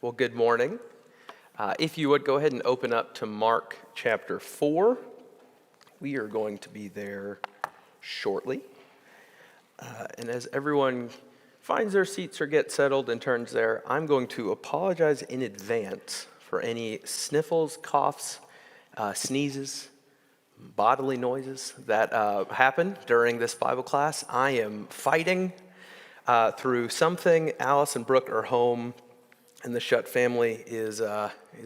Well, good morning. If you would go ahead and open up to Mark chapter 4. We are going to be there shortly. And as everyone finds their seats or gets settled and turns there, I'm going to apologize in advance for any sniffles, coughs, sneezes, bodily noises that happen during this Bible class. I am fighting through something. Alice and Brooke are home, and the Shutt family is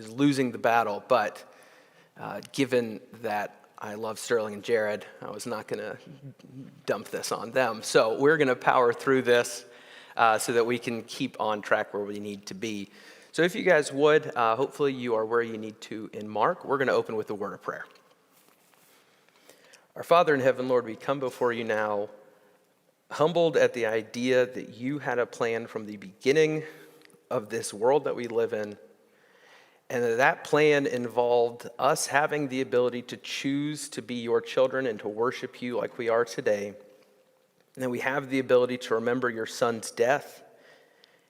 losing the battle. But given that I love Sterling and Jared, I was not going to dump this on them. So we're going to power through this so that we can keep on track where we need to be. So if you guys would, hopefully you are where you need to in Mark. We're going to open with a word of prayer. Our Father in heaven, Lord, we come before you now, humbled at the idea that you had a plan from the beginning of this world that we live in, and that plan involved us having the ability to choose to be your children and to worship you like we are today. And then we have the ability to remember your son's death,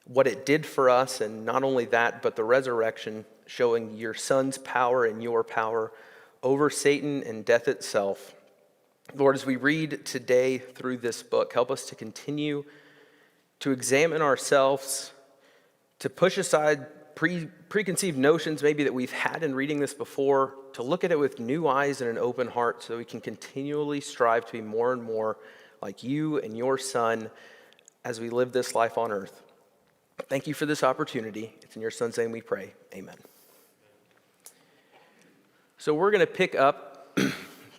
what it did for us, and not only that, but the resurrection, showing your son's power and your power over Satan and death itself. Lord, as we read today through this book, help us to continue to examine ourselves, to push aside preconceived notions maybe that we've had in reading this before, to look at it with new eyes and an open heart so that we can continually strive to be more and more like you and your son as we live this life on earth. Thank you for this opportunity. It's in your son's name we pray. Amen. So we're going to pick up,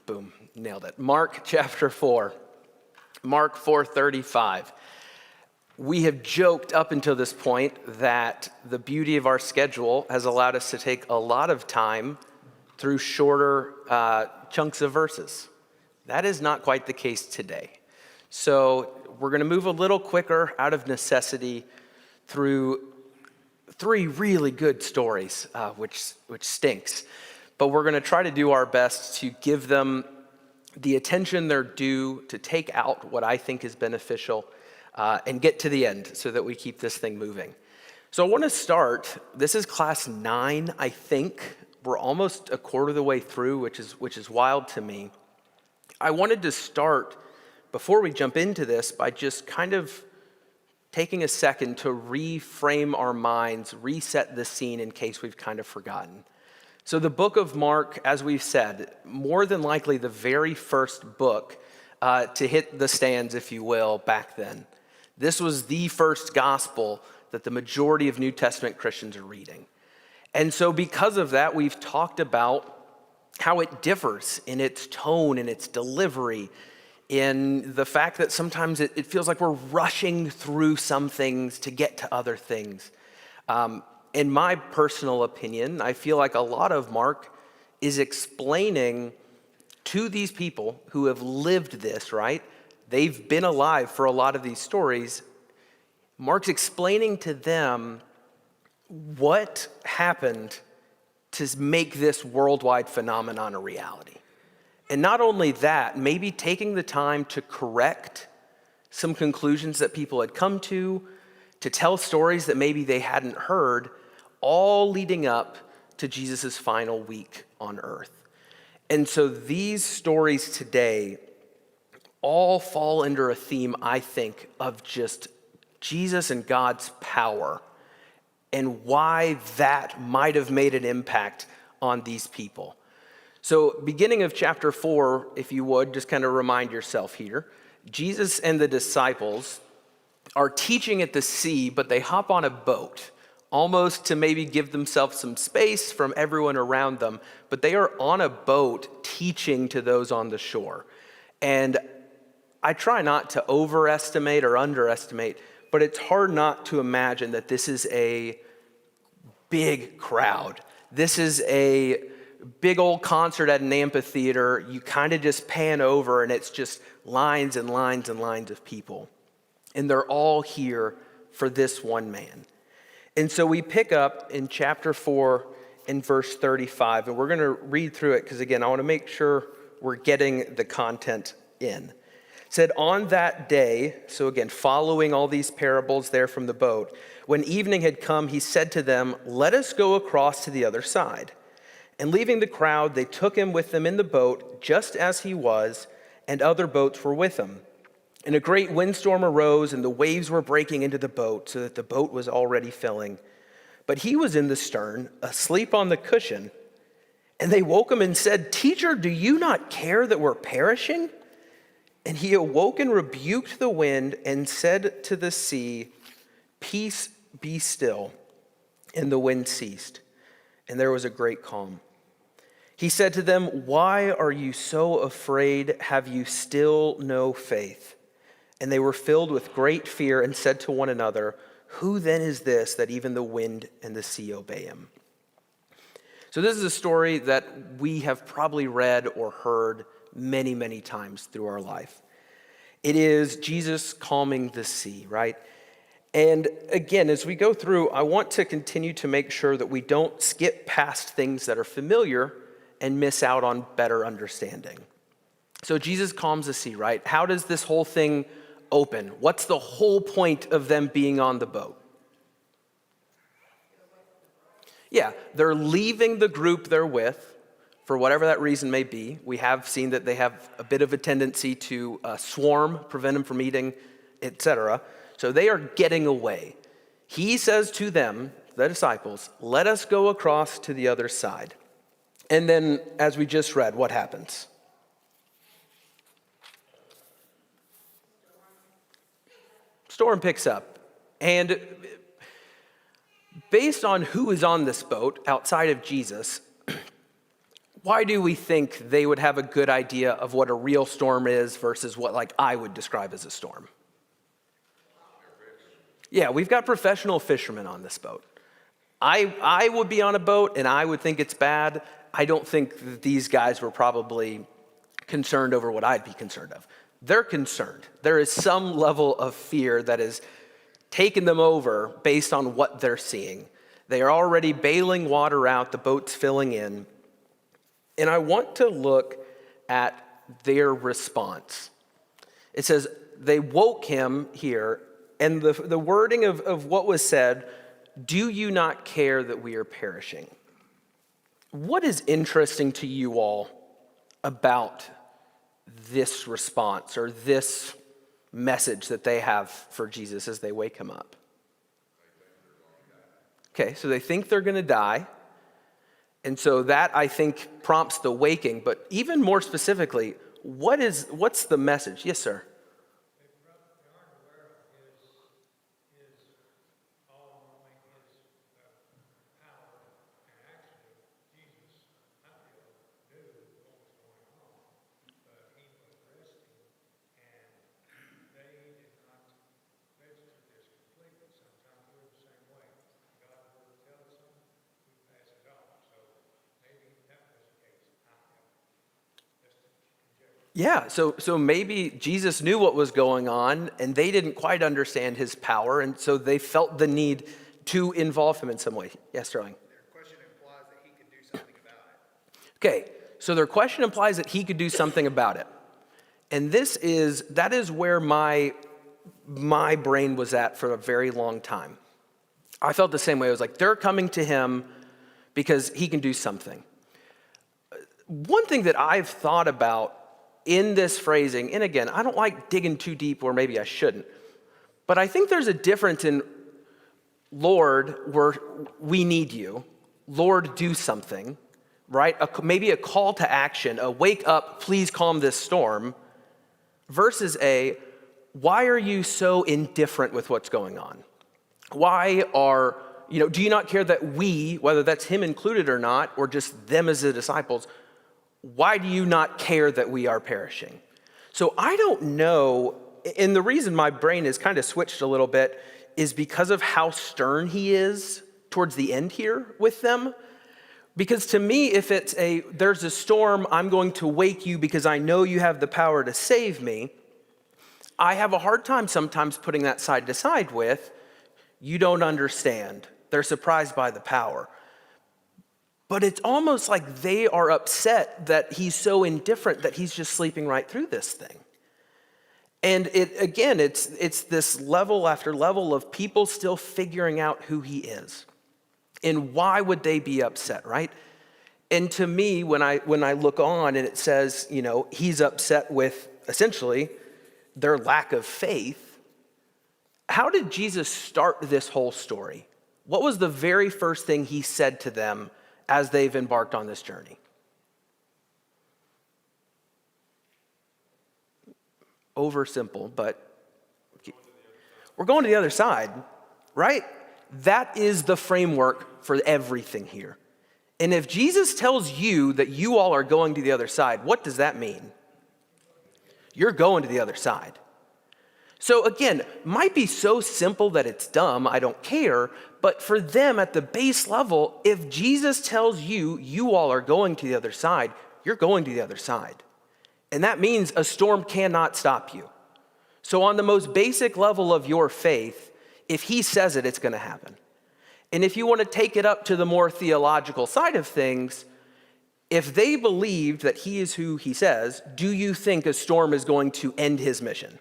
boom, nailed it. Mark chapter 4, Mark 4:35. We have joked up until this point that the beauty of our schedule has allowed us to take a lot of time through shorter chunks of verses. That is not quite the case today. So we're going to move a little quicker out of necessity through three really good stories, which stinks. But we're going to try to do our best to give them the attention they're due, to take out what I think is beneficial, and get to the end so that we keep this thing moving. So I want to start, this is class 9, I think. We're almost a quarter of the way through, which is wild to me. I wanted to start, before we jump into this, by just kind of taking a second to reframe our minds, reset the scene in case we've kind of forgotten. So the book of Mark, as we've said, more than likely the very first book to hit the stands, if you will, back then. This was the first gospel that the majority of New Testament Christians are reading. And so because of that, we've talked about how it differs in its tone and its delivery, in the fact that sometimes it feels like we're rushing through some things to get to other things. In my personal opinion, I feel like a lot of Mark is explaining to these people who have lived this, right? They've been alive for a lot of these stories. Mark's explaining to them what happened to make this worldwide phenomenon a reality. And not only that, maybe taking the time to correct some conclusions that people had come to tell stories that maybe they hadn't heard, all leading up to Jesus' final week on earth. And so these stories today all fall under a theme, I think, of just Jesus and God's power and why that might have made an impact on these people. So beginning of chapter 4, if you would, just kind of remind yourself here, Jesus and the disciples are teaching at the sea, but they hop on a boat, almost to maybe give themselves some space from everyone around them, but they are on a boat teaching to those on the shore. And I try not to overestimate or underestimate, but it's hard not to imagine that this is a big crowd. This is a big old concert at an amphitheater. You kind of just pan over and it's just lines and lines and lines of people. And they're all here for this one man. And so we pick up in chapter 4 in verse 35, and we're going to read through it because, again, I want to make sure we're getting the content in. said, on that day, so again, following all these parables there from the boat, when evening had come, he said to them, "Let us go across to the other side." And leaving the crowd, they took him with them in the boat, just as he was, and other boats were with him. And a great windstorm arose, and the waves were breaking into the boat, so that the boat was already filling. But he was in the stern, asleep on the cushion. And they woke him and said, "Teacher, do you not care that we're perishing?" And he awoke and rebuked the wind and said to the sea, "Peace, be still." And the wind ceased, and there was a great calm. He said to them, "Why are you so afraid? Have you still no faith?" And they were filled with great fear and said to one another, "Who then is this that even the wind and the sea obey him?" So this is a story that we have probably read or heard many, many times through our life. It is Jesus calming the sea, right? And again, as we go through, I want to continue to make sure that we don't skip past things that are familiar and miss out on better understanding. So Jesus calms the sea, right? How does this whole thing open? What's the whole point of them being on the boat? Yeah, they're leaving the group they're with, for whatever that reason may be. We have seen that they have a bit of a tendency to swarm, prevent them from eating, etc. So they are getting away. He says to them, the disciples, "Let us go across to the other side." And then, as we just read, what happens? Storm picks up. And based on who is on this boat outside of Jesus, why do we think they would have a good idea of what a real storm is versus what I would describe as a storm? Yeah, we've got professional fishermen on this boat. I would be on a boat and I would think it's bad. I don't think that these guys were probably concerned over what I'd be concerned of. They're concerned. There is some level of fear that is taken them over based on what they're seeing. They are already bailing water out, the boat's filling in. And I want to look at their response. It says, they woke him here, and the wording of what was said, "Do you not care that we are perishing?" What is interesting to you all about this response or this message that they have for Jesus as they wake him up? Okay, so they think they're going to die. And so that, I think, prompts the waking. But even more specifically, what's the message? Yes, sir. Yeah, so maybe Jesus knew what was going on, and they didn't quite understand his power, and so they felt the need to involve him in some way. Yes, Sterling? Their question implies that he could do something about it. Okay, so their question implies that he could do something about it. And that is where my brain was at for a very long time. I felt the same way. I was like, they're coming to him because he can do something. One thing that I've thought about in this phrasing, and again, I don't like digging too deep, or maybe I shouldn't, but I think there's a difference in, "Lord, we need you. Lord, do something," right? Maybe a call to action, a "wake up, please calm this storm," versus "why are you so indifferent with what's going on? Do you not care that we," whether that's him included or not, or just them as the disciples, "why do you not care that we are perishing?" So I don't know, and the reason my brain is kind of switched a little bit is because of how stern he is towards the end here with them. Because to me, if it's there's a storm, I'm going to wake you because I know you have the power to save me, I have a hard time sometimes putting that side to side with, "You don't understand." They're surprised by the power. But it's almost like they are upset that he's so indifferent that he's just sleeping right through this thing. And it's this level after level of people still figuring out who he is. And why would they be upset, right? And to me, when I look on and it says, he's upset with essentially their lack of faith, how did Jesus start this whole story? What was the very first thing he said to them as they've embarked on this journey? Over simple, but we're going to the other side, right? That is the framework for everything here. And if Jesus tells you that you all are going to the other side, what does that mean? You're going to the other side. So again, might be so simple that it's dumb, I don't care, but for them at the base level, if Jesus tells you you all are going to the other side, you're going to the other side. And that means a storm cannot stop you. So on the most basic level of your faith, if he says it, it's going to happen. And if you want to take it up to the more theological side of things, if they believed that he is who he says, do you think a storm is going to end his mission?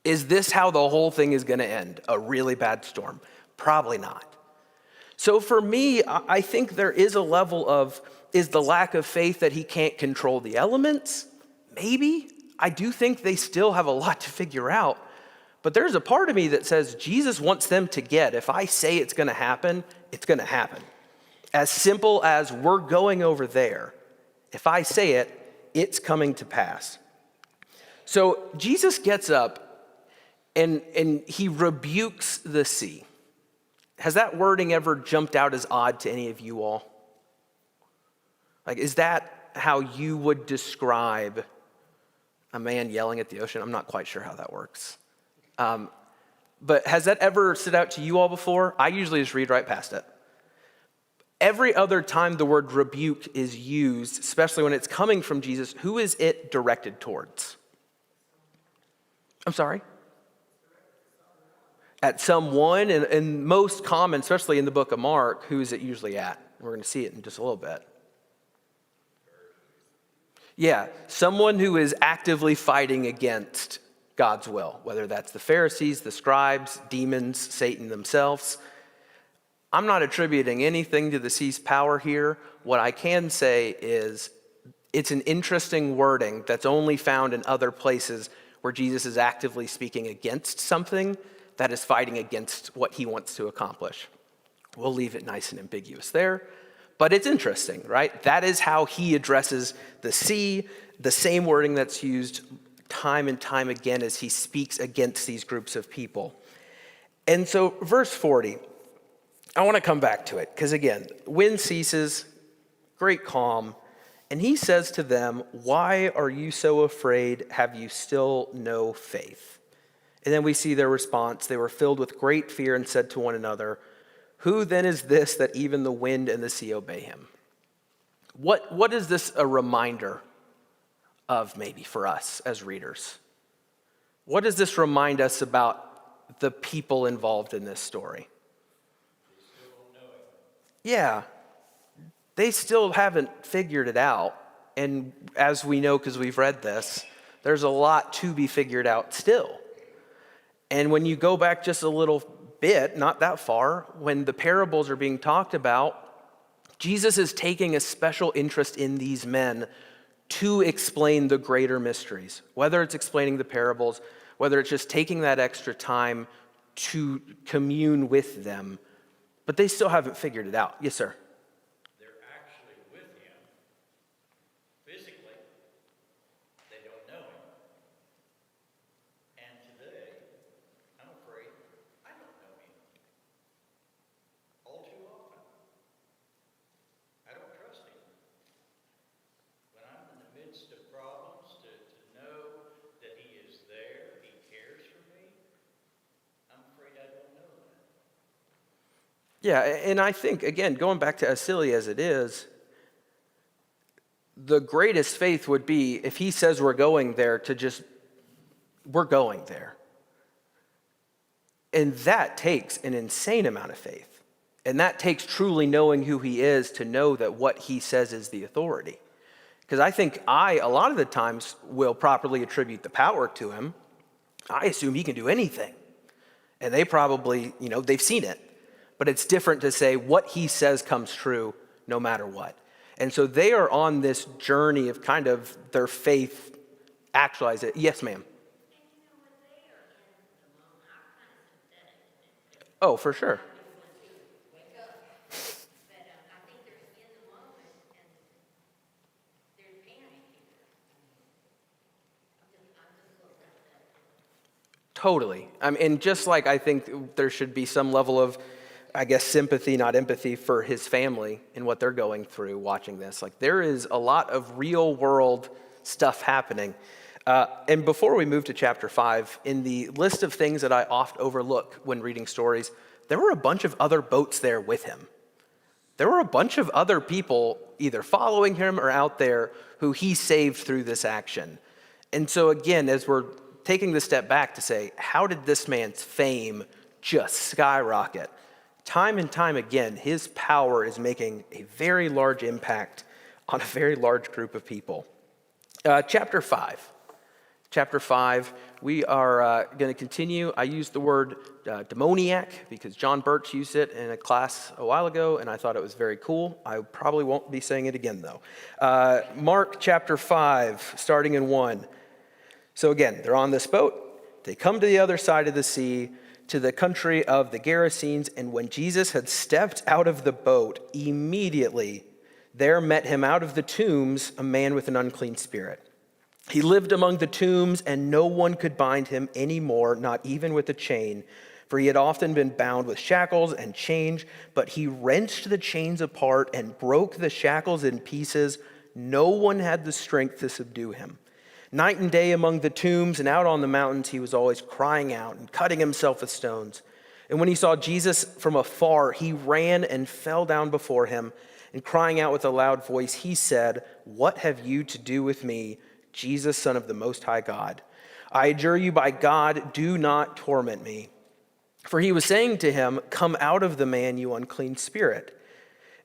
Is this how the whole thing is going to end? A really bad storm? Probably not. So for me, I think there is a level of, is the lack of faith that he can't control the elements? Maybe. I do think they still have a lot to figure out. But there's a part of me that says Jesus wants them to get, if I say it's going to happen, it's going to happen. As simple as we're going over there. If I say it, it's coming to pass. So Jesus gets up and he rebukes the sea. Has that wording ever jumped out as odd to any of you all? Like, is that how you would describe a man yelling at the ocean? I'm not quite sure how that works. But has that ever stood out to you all before? I usually just read right past it. Every other time the word rebuke is used, especially when it's coming from Jesus, who is it directed towards? I'm sorry? At someone, and most common, especially in the book of Mark, who is it usually at? We're going to see it in just a little bit. Yeah, someone who is actively fighting against God's will, whether that's the Pharisees, the scribes, demons, Satan themselves. I'm not attributing anything to the sea's power here. What I can say is it's an interesting wording that's only found in other places where Jesus is actively speaking against something that is fighting against what he wants to accomplish. We'll leave it nice and ambiguous there. But it's interesting, right? That is how he addresses the sea, the same wording that's used time and time again as he speaks against these groups of people. And so verse 40, I want to come back to it because again, wind ceases, great calm, and he says to them, "Why are you so afraid? Have you still no faith?" And then we see their response. They were filled with great fear and said to one another, "Who then is this that even the wind and the sea obey him?" What is this a reminder of maybe for us as readers? What does this remind us about the people involved in this story? They still don't know it. Yeah, they still haven't figured it out. And as we know, because we've read this, there's a lot to be figured out still. And when you go back just a little bit, not that far, when the parables are being talked about, Jesus is taking a special interest in these men to explain the greater mysteries, whether it's explaining the parables, whether it's just taking that extra time to commune with them. But they still haven't figured it out. Yes, sir. They're actually with him. Physically, they don't know him. And today, I'm afraid I don't know him. All too often. I don't trust him. When I'm in the midst of problems, to know that he is there, he cares for me, I'm afraid I don't know that. Yeah, and I think, again, going back to as silly as it is, the greatest faith would be if he says we're going there to just, we're going there. And that takes an insane amount of faith. And that takes truly knowing who he is to know that what he says is the authority. Because I think a lot of the times, will properly attribute the power to him. I assume he can do anything. And they probably, they've seen it. But it's different to say what he says comes true no matter what. And so they are on this journey of kind of their faith actualize it. Yes, ma'am. Oh, for sure. Totally. And just like I think there should be some level of, I guess, sympathy, not empathy, for his family and what they're going through watching this. Like, there is a lot of real world stuff happening. And before we move to chapter 5, in the list of things that I oft overlook when reading stories, there were a bunch of other boats there with him. There were a bunch of other people either following him or out there who he saved through this action. And so again, as we're taking the step back to say, how did this man's fame just skyrocket? Time and time again, his power is making a very large impact on a very large group of people. Chapter 5. Chapter 5, we are going to continue. I used the word demoniac because John Birch used it in a class a while ago, and I thought it was very cool. I probably won't be saying it again, though. Mark chapter 5, starting in 1. So again, they're on this boat. They come to the other side of the sea, to the country of the Gerasenes, and when Jesus had stepped out of the boat, immediately there met him out of the tombs a man with an unclean spirit. He lived among the tombs, and no one could bind him anymore, not even with a chain, for he had often been bound with shackles and chains, but he wrenched the chains apart and broke the shackles in pieces. No one had the strength to subdue him. Night and day among the tombs and out on the mountains, he was always crying out and cutting himself with stones. And when he saw Jesus from afar, he ran and fell down before him, and crying out with a loud voice, he said, "What have you to do with me, Jesus, Son of the Most High God? I adjure you by God, do not torment me." For he was saying to him, "Come out of the man, you unclean spirit."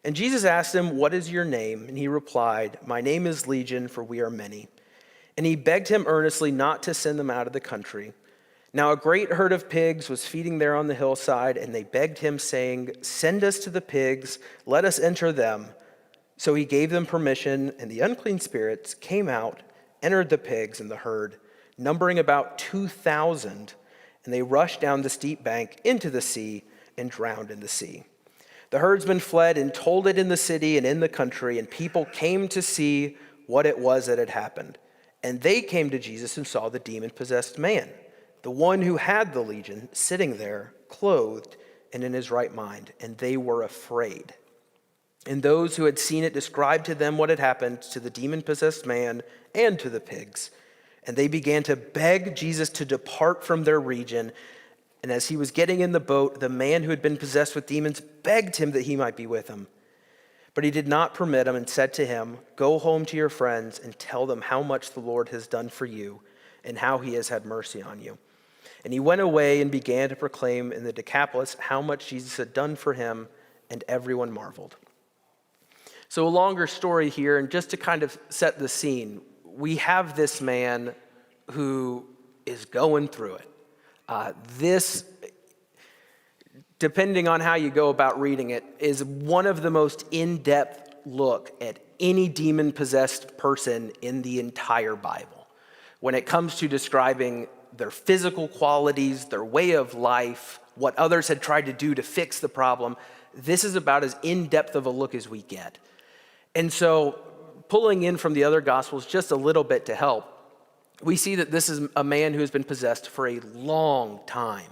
And Jesus asked him, "What is your name?" And he replied, "My name is Legion, for we are many." And he begged him earnestly not to send them out of the country. Now a great herd of pigs was feeding there on the hillside, and they begged him, saying, "Send us to the pigs, let us enter them." So he gave them permission, and the unclean spirits came out, entered the pigs and the herd, numbering about 2,000, and they rushed down the steep bank into the sea and drowned in the sea. The herdsmen fled and told it in the city and in the country, and people came to see what it was that had happened. And they came to Jesus and saw the demon-possessed man, the one who had the legion, sitting there, clothed and in his right mind, and they were afraid. And those who had seen it described to them what had happened to the demon-possessed man and to the pigs. And they began to beg Jesus to depart from their region. And as he was getting in the boat, the man who had been possessed with demons begged him that he might be with him. But he did not permit him and said to him, "Go home to your friends and tell them how much the Lord has done for you and how he has had mercy on you." And he went away and began to proclaim in the Decapolis how much Jesus had done for him, and everyone marveled. So a longer story here, and just to kind of set the scene, we have this man who is going through it. This, depending on how you go about reading it, is one of the most in-depth look at any demon-possessed person in the entire Bible. When it comes to describing their physical qualities, their way of life, what others had tried to do to fix the problem, this is about as in-depth of a look as we get. And so, pulling in from the other Gospels just a little bit to help, we see that this is a man who has been possessed for a long time.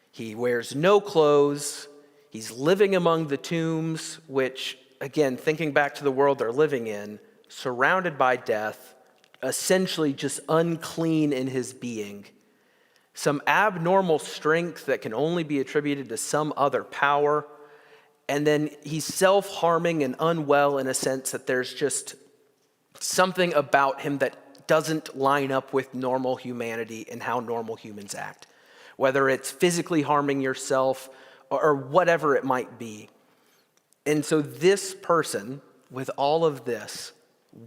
He wears no clothes. He's living among the tombs, which, again, thinking back to the world they're living in, surrounded by death, essentially just unclean in his being. Some abnormal strength that can only be attributed to some other power. And then he's self-harming and unwell in a sense that there's just something about him that doesn't line up with normal humanity and how normal humans act. Whether it's physically harming yourself or whatever it might be. And so this person, with all of this,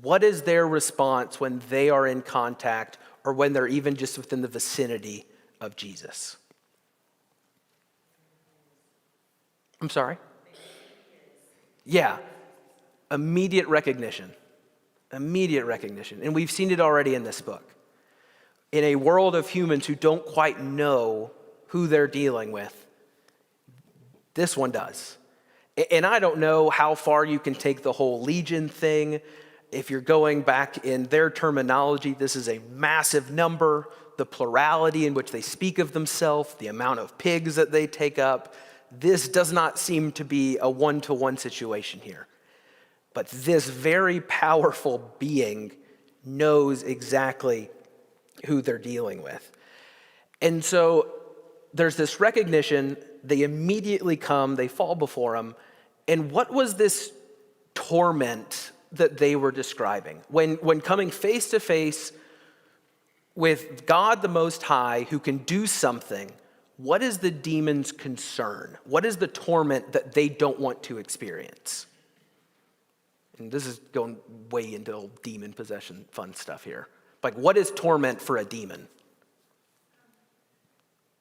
what is their response when they are in contact or when they're even just within the vicinity of Jesus. I'm sorry? Yeah, immediate recognition. Immediate recognition. And we've seen it already in this book. In a world of humans who don't quite know who they're dealing with, this one does. And I don't know how far you can take the whole legion thing. If you're going back in their terminology, this is a massive number, the plurality in which they speak of themselves, the amount of pigs that they take up. This does not seem to be a one-to-one situation here. But this very powerful being knows exactly who they're dealing with. And so there's this recognition, they immediately come, they fall before him. And what was this torment that they were describing? When coming face to face with God the Most High, who can do something, what is the demon's concern? What is the torment that they don't want to experience? And this is going way into old demon possession fun stuff here. Like, what is torment for a demon?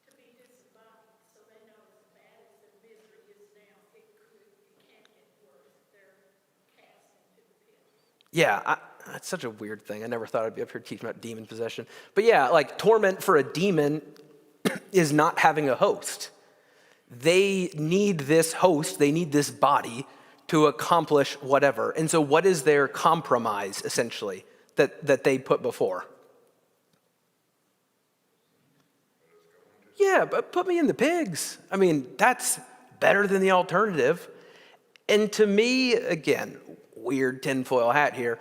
To be disembodied, so they know as bad as their misery is now, it can't get worse. They're cast into the pit. Yeah, that's such a weird thing. I never thought I'd be up here teaching about demon possession. But yeah, like torment for a demon is not having a host. They need this host, they need this body to accomplish whatever. And so what is their compromise, essentially, that they put before? Yeah, but put me in the pigs. I mean, that's better than the alternative. And to me, again, weird tinfoil hat here,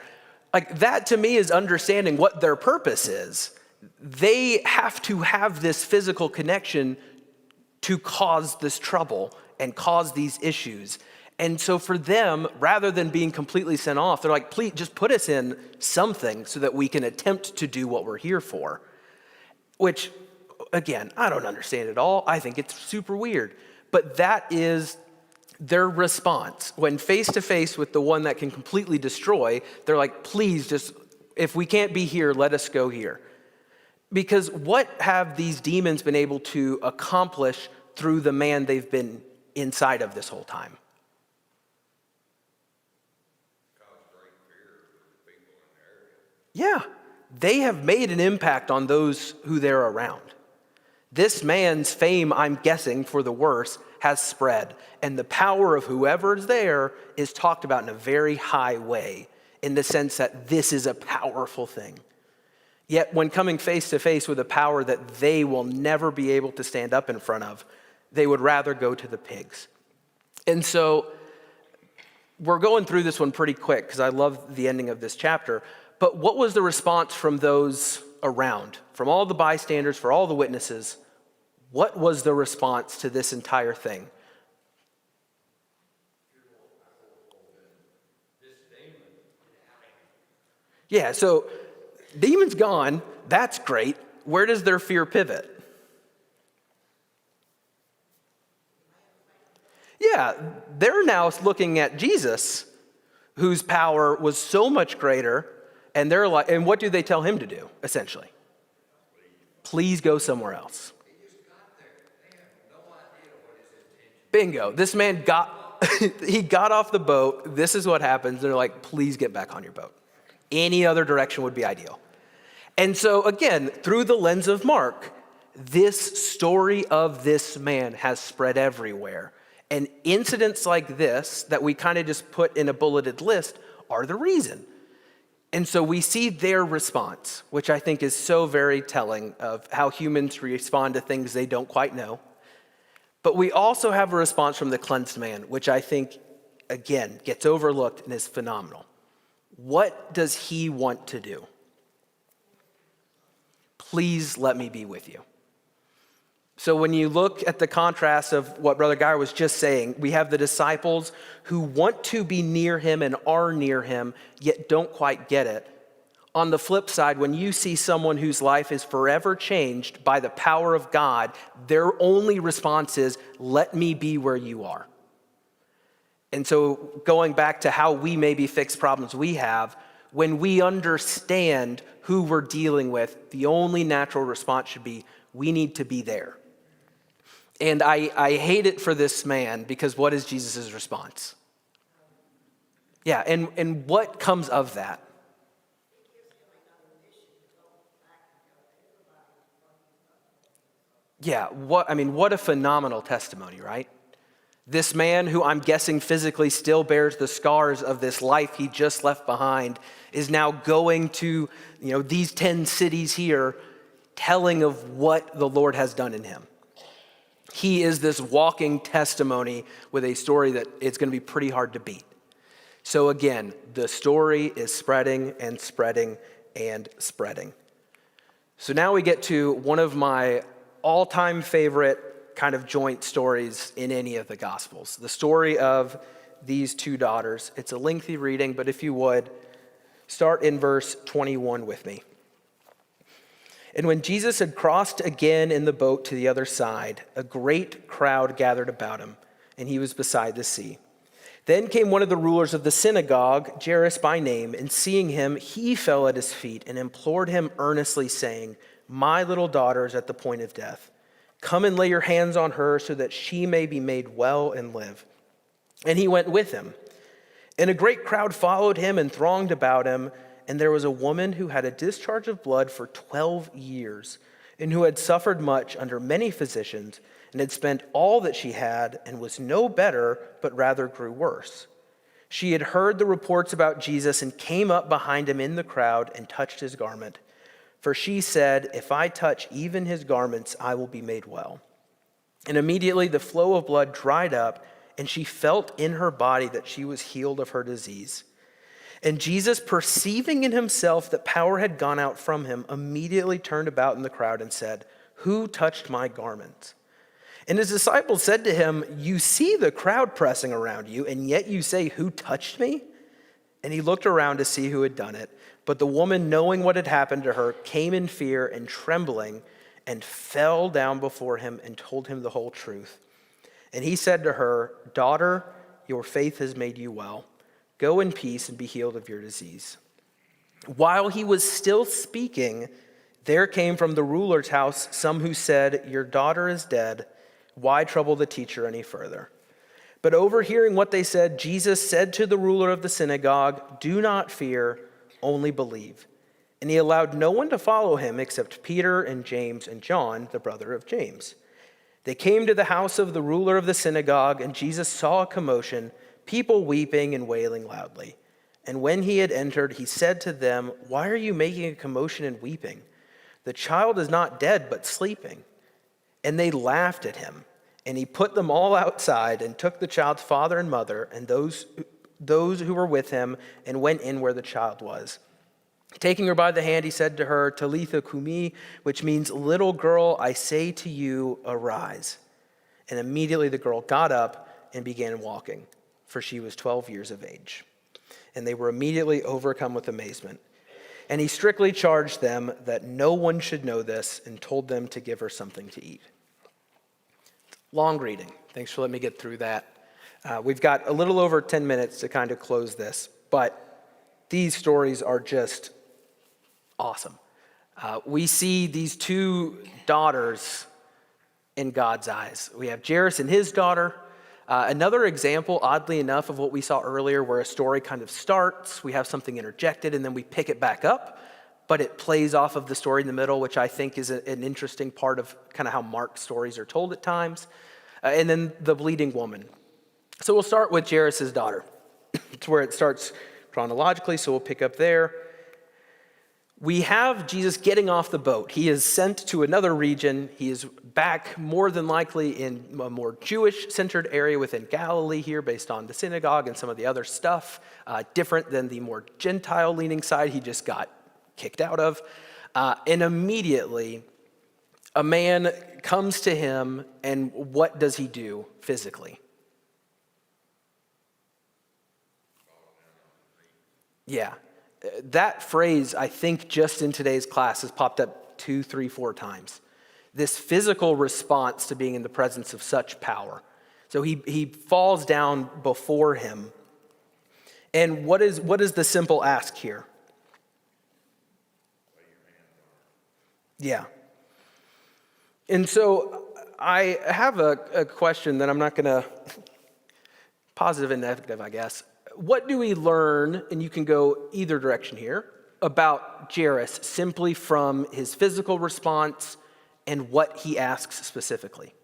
like that to me is understanding what their purpose is. They have to have this physical connection to cause this trouble and cause these issues. And so for them, rather than being completely sent off, they're like, please just put us in something so that we can attempt to do what we're here for. Which, again, I don't understand at all. I think it's super weird. But that is their response. When face to face with the one that can completely destroy, they're like, please just, if we can't be here, let us go here. Because what have these demons been able to accomplish through the man they've been inside of this whole time? Yeah, they have made an impact on those who they're around. This man's fame, I'm guessing, for the worse, has spread. And the power of whoever is there is talked about in a very high way, in the sense that this is a powerful thing. Yet when coming face to face with a power that they will never be able to stand up in front of, they would rather go to the pigs. And so we're going through this one pretty quick because I love the ending of this chapter. But what was the response from those around, from all the bystanders, for all the witnesses? What was the response to this entire thing? Yeah, so demon's gone. That's great. Where does their fear pivot? Yeah, they're now looking at Jesus, whose power was so much greater. And they're like, and what do they tell him to do, essentially? Please go somewhere else. Bingo. This man he got off the boat. This is what happens. They're like, please get back on your boat. Any other direction would be ideal. And so again, through the lens of Mark, this story of this man has spread everywhere. And incidents like this that we kind of just put in a bulleted list are the reason. And so we see their response, which I think is so very telling of how humans respond to things they don't quite know. But we also have a response from the cleansed man, which I think, again, gets overlooked and is phenomenal. What does he want to do? Please let me be with you. So when you look at the contrast of what Brother Geyer was just saying, we have the disciples who want to be near him and are near him, yet don't quite get it. On the flip side, when you see someone whose life is forever changed by the power of God, their only response is, let me be where you are. And so going back to how we maybe fix problems we have, when we understand who we're dealing with, the only natural response should be, we need to be there. And I hate it for this man, because what is Jesus' response? Yeah, and what comes of that? Yeah, what a phenomenal testimony, right? This man, who I'm guessing physically still bears the scars of this life he just left behind, is now going to, these 10 cities here, telling of what the Lord has done in him. He is this walking testimony with a story that it's going to be pretty hard to beat. So again, the story is spreading and spreading and spreading. So now we get to one of my all-time favorite kind of joint stories in any of the Gospels, the story of these two daughters. It's a lengthy reading, but if you would, start in verse 21 with me. And when Jesus had crossed again in the boat to the other side, a great crowd gathered about him, and he was beside the sea. Then came one of the rulers of the synagogue, Jairus by name, and seeing him, he fell at his feet and implored him earnestly, saying, "My little daughter is at the point of death. Come and lay your hands on her so that she may be made well and live." And he went with him. And a great crowd followed him and thronged about him. And there was a woman who had a discharge of blood for 12 years, and who had suffered much under many physicians, and had spent all that she had, and was no better, but rather grew worse. She had heard the reports about Jesus, and came up behind him in the crowd, and touched his garment. For she said, "If I touch even his garments, I will be made well." And immediately the flow of blood dried up, and she felt in her body that she was healed of her disease. And Jesus, perceiving in himself that power had gone out from him, immediately turned about in the crowd and said, "Who touched my garment?" And his disciples said to him, "You see the crowd pressing around you, and yet you say, 'Who touched me?'" And he looked around to see who had done it. But the woman, knowing what had happened to her, came in fear and trembling, and fell down before him and told him the whole truth. And he said to her, "Daughter, your faith has made you well. Go in peace and be healed of your disease." While he was still speaking, there came from the ruler's house some who said, "Your daughter is dead. Why trouble the teacher any further?" But overhearing what they said, Jesus said to the ruler of the synagogue, "Do not fear, only believe." And he allowed no one to follow him except Peter and James and John, the brother of James. They came to the house of the ruler of the synagogue, and Jesus saw a commotion, people weeping and wailing loudly. And when he had entered, he said to them, "Why are you making a commotion and weeping? The child is not dead, but sleeping." And they laughed at him. And he put them all outside and took the child's father and mother and those who were with him, and went in where the child was. Taking her by the hand, he said to her, "Talitha cumi," which means, "Little girl, I say to you, arise." And immediately the girl got up and began walking, for she was 12 years of age. And they were immediately overcome with amazement. And he strictly charged them that no one should know this, and told them to give her something to eat. Long reading. Thanks for letting me get through that. We've got a little over 10 minutes to kind of close this, but these stories are just awesome. We see these two daughters in God's eyes. We have Jairus and his daughter. Another example, oddly enough, of what we saw earlier, where a story kind of starts, we have something interjected, and then we pick it back up, but it plays off of the story in the middle, which I think is an interesting part of kind of how Mark's stories are told at times. And then the bleeding woman. So we'll start with Jairus' daughter. It's where it starts chronologically, so we'll pick up there. We have Jesus getting off the boat. He is sent to another region. He is back more than likely in a more Jewish-centered area within Galilee here, based on the synagogue and some of the other stuff, different than the more Gentile-leaning side he just got kicked out of. And immediately, a man comes to him, and what does he do physically? Yeah. That phrase, I think, just in today's class has popped up 2, 3, 4 times. This physical response to being in the presence of such power. So he falls down before him. And what is the simple ask here? Yeah. And so I have a question that I'm not going to, positive and negative, I guess. What do we learn, and you can go either direction here, about Jairus simply from his physical response and what he asks specifically?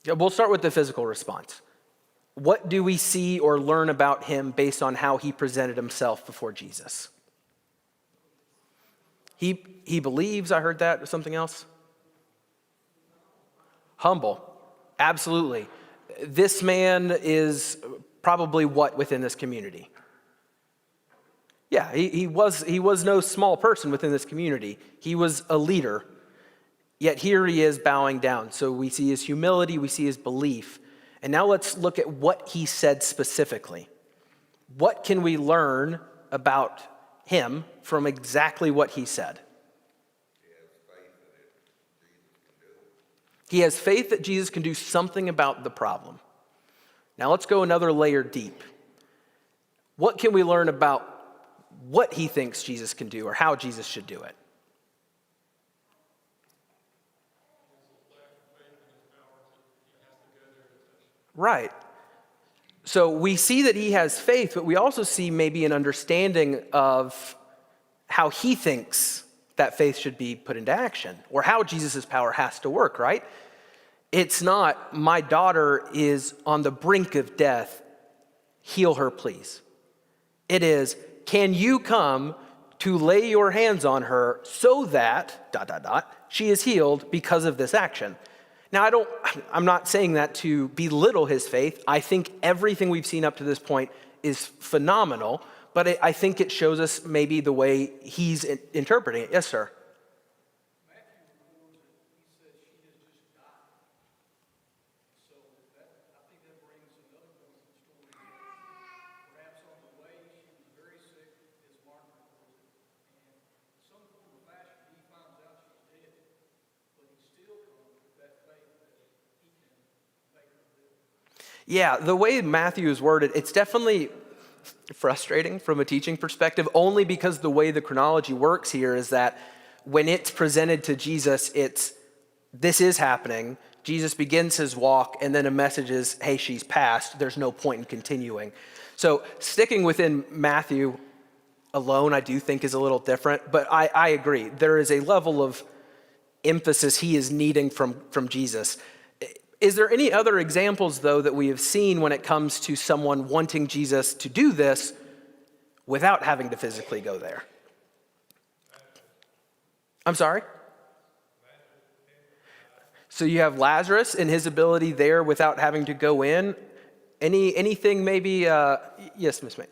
Yeah, we'll start with the physical response. What do we see or learn about him based on how he presented himself before Jesus? He believes, I heard that, or something else? Humble, absolutely. This man is probably what within this community? Yeah, he was no small person within this community. He was a leader, yet here he is bowing down. So we see his humility, we see his belief. And now let's look at what he said specifically. What can we learn about him from exactly what he said? He has faith that Jesus can do something about the problem. Now let's go another layer deep. What can we learn about what he thinks Jesus can do or how Jesus should do it? Right. So we see that he has faith, but we also see maybe an understanding of how he thinks that faith should be put into action, or how Jesus' power has to work, right? It's not, my daughter is on the brink of death, heal her, please. It is, can you come to lay your hands on her so that, ... she is healed because of this action. Now, I'm not saying that to belittle his faith. I think everything we've seen up to this point is phenomenal, but I think it shows us maybe the way he's interpreting it. Yes, sir. Yeah, the way Matthew is worded, it's definitely frustrating from a teaching perspective, only because the way the chronology works here is that when it's presented to Jesus, this is happening. Jesus begins his walk, and then a message is, hey, she's passed. There's no point in continuing. So sticking within Matthew alone, I do think is a little different, but I agree. There is a level of emphasis he is needing from Jesus. Is there any other examples, though, that we have seen when it comes to someone wanting Jesus to do this without having to physically go there? I'm sorry? So you have Lazarus and his ability there without having to go in. Anything maybe, yes, Miss May.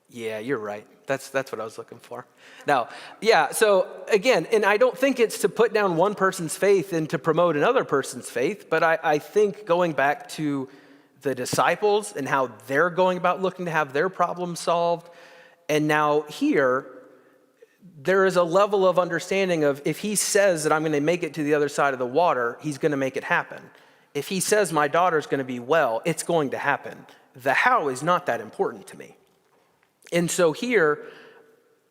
Yeah, you're right. That's what I was looking for. Now, yeah, so again, and I don't think it's to put down one person's faith and to promote another person's faith, but I think going back to the disciples and how they're going about looking to have their problems solved, and now here, there is a level of understanding of if he says that I'm going to make it to the other side of the water, he's going to make it happen. If he says my daughter's going to be well, it's going to happen. The how is not that important to me. And so here,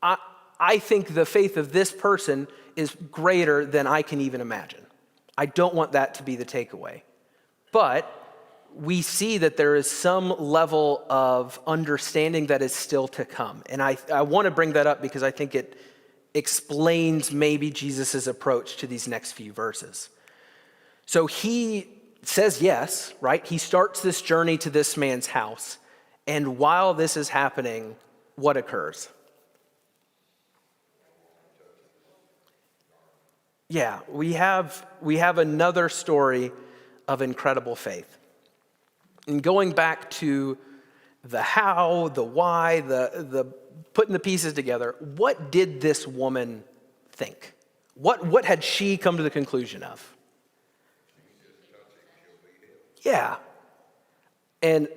I think the faith of this person is greater than I can even imagine. I don't want that to be the takeaway. But we see that there is some level of understanding that is still to come. And I want to bring that up because I think it explains maybe Jesus' approach to these next few verses. So he says yes, right? He starts this journey to this man's house. And while this is happening, what occurs? Yeah, we have another story of incredible faith. And going back to the how, the why, the putting the pieces together, what did this woman think? What had she come to the conclusion of? Yeah. And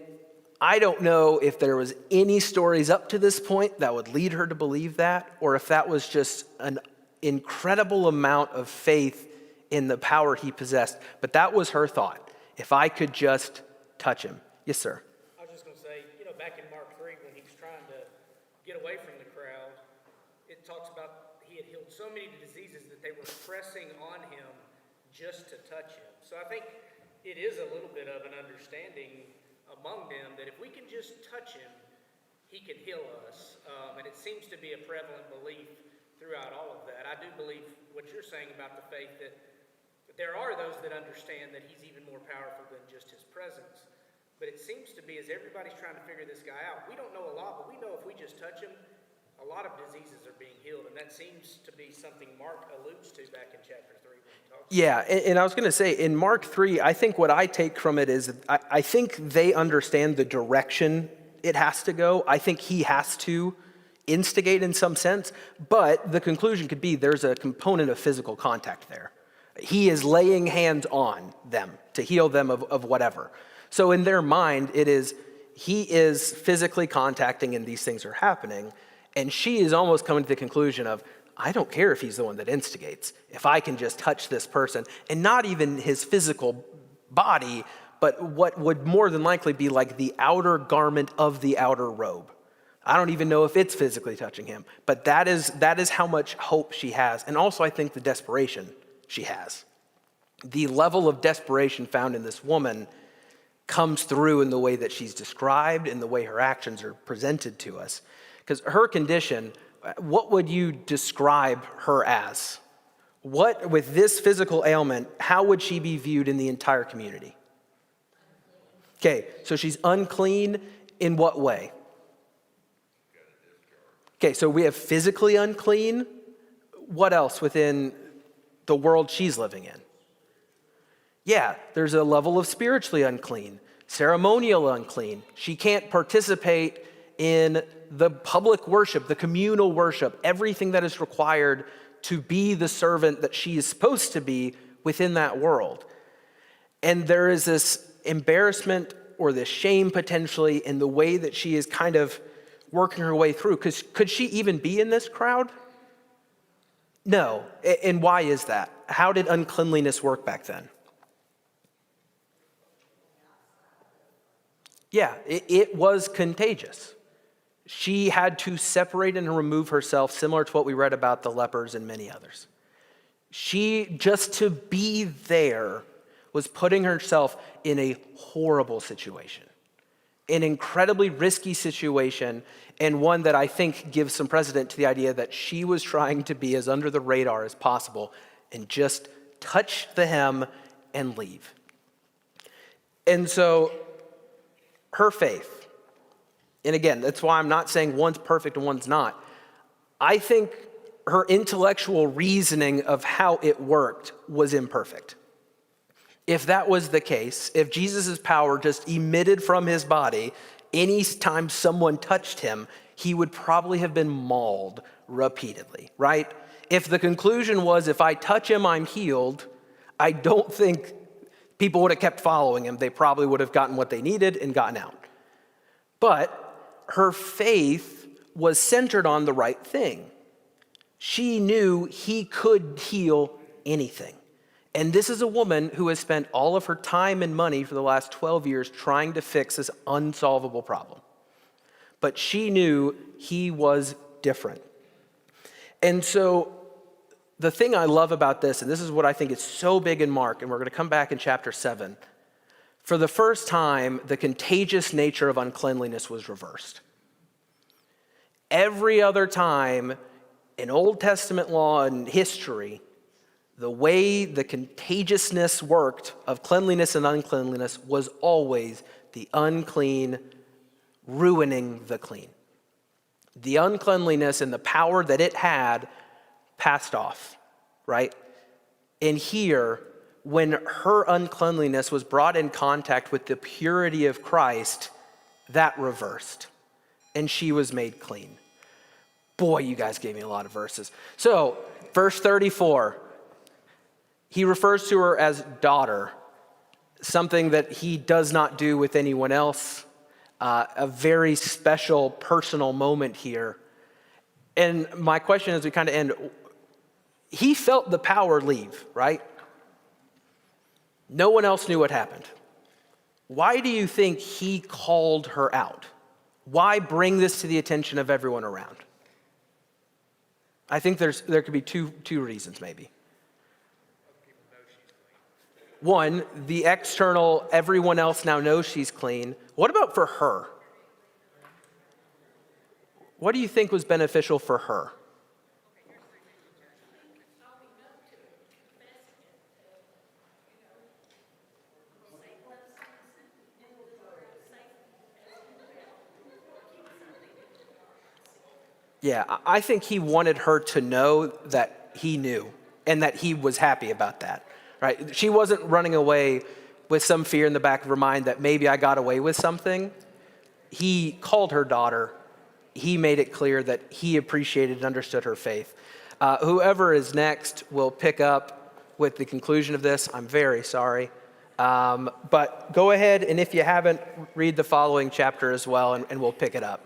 I don't know if there was any stories up to this point that would lead her to believe that, or if that was just an incredible amount of faith in the power he possessed. But that was her thought. If I could just touch him. Yes, sir. I was just going to say, back in Mark 3, when he was trying to get away from the crowd, it talks about he had healed so many diseases that they were pressing on him just to touch him. So I think it is a little bit of an understanding among them that if we can just touch him, he can heal us. And it seems to be a prevalent belief throughout all of that. I do believe what you're saying about the faith, that there are those that understand that he's even more powerful than just his presence. But it seems to be, as everybody's trying to figure this guy out, we don't know a lot, but we know if we just touch him, a lot of diseases are being healed. And that seems to be something Mark alludes to back in chapter 3 when he talks. Yeah, and I was going to say, in Mark 3, I think what I take from it is I think they understand the direction it has to go. I think he has to instigate in some sense, but the conclusion could be there's a component of physical contact there. He is laying hands on them to heal them of whatever. So in their mind, it is he is physically contacting and these things are happening, and she is almost coming to the conclusion of, I don't care if he's the one that instigates, if I can just touch this person, and not even his physical body, but what would more than likely be like the outer garment of the outer robe. I don't even know if it's physically touching him, but that is how much hope she has. And also I think the desperation she has. The level of desperation found in this woman comes through in the way that she's described, in the way her actions are presented to us. Because her condition, what would you describe her as? What, with this physical ailment, how would she be viewed in the entire community? Okay, so she's unclean in what way? Okay, so we have physically unclean. What else within the world she's living in? Yeah, there's a level of spiritually unclean, ceremonial unclean. She can't participate in the public worship, the communal worship, everything that is required to be the servant that she is supposed to be within that world. And there is this embarrassment or this shame potentially in the way that she is kind of working her way through. Because could she even be in this crowd? No. And why is that? How did uncleanliness work back then? Yeah, it was contagious. She had to separate and remove herself, similar to what we read about the lepers and many others. She, just to be there, was putting herself in a horrible situation, an incredibly risky situation, and one that I think gives some precedent to the idea that she was trying to be as under the radar as possible and just touch the hem and leave. And so her faith, and again, that's why I'm not saying one's perfect and one's not. I think her intellectual reasoning of how it worked was imperfect. If that was the case, if Jesus' power just emitted from his body, any time someone touched him, he would probably have been mauled repeatedly, right? If the conclusion was, if I touch him, I'm healed, I don't think people would have kept following him. They probably would have gotten what they needed and gotten out. But her faith was centered on the right thing. She knew he could heal anything. And this is a woman who has spent all of her time and money for the last 12 years trying to fix this unsolvable problem. But she knew he was different. And so the thing I love about this, and this is what I think is so big in Mark, and we're going to come back in chapter 7, for the first time, the contagious nature of uncleanliness was reversed. Every other time in Old Testament law and history, the way the contagiousness worked of cleanliness and uncleanliness was always the unclean ruining the clean. The uncleanliness and the power that it had passed off, right? And here, when her uncleanliness was brought in contact with the purity of Christ, that reversed, and she was made clean. Boy, you guys gave me a lot of verses. So, verse 34, he refers to her as daughter, something that he does not do with anyone else, a very special personal moment here. And my question as we kind of end, he felt the power leave, right? No one else knew what happened. Why do you think he called her out? Why bring this to the attention of everyone around? I think there could be two reasons maybe. One, the external, everyone else now knows she's clean. What about for her? What do you think was beneficial for her? Yeah, I think he wanted her to know that he knew and that he was happy about that, right? She wasn't running away with some fear in the back of her mind that maybe I got away with something. He called her daughter. He made it clear that he appreciated and understood her faith. Whoever is next will pick up with the conclusion of this. I'm very sorry. But go ahead, and if you haven't, read the following chapter as well, and we'll pick it up.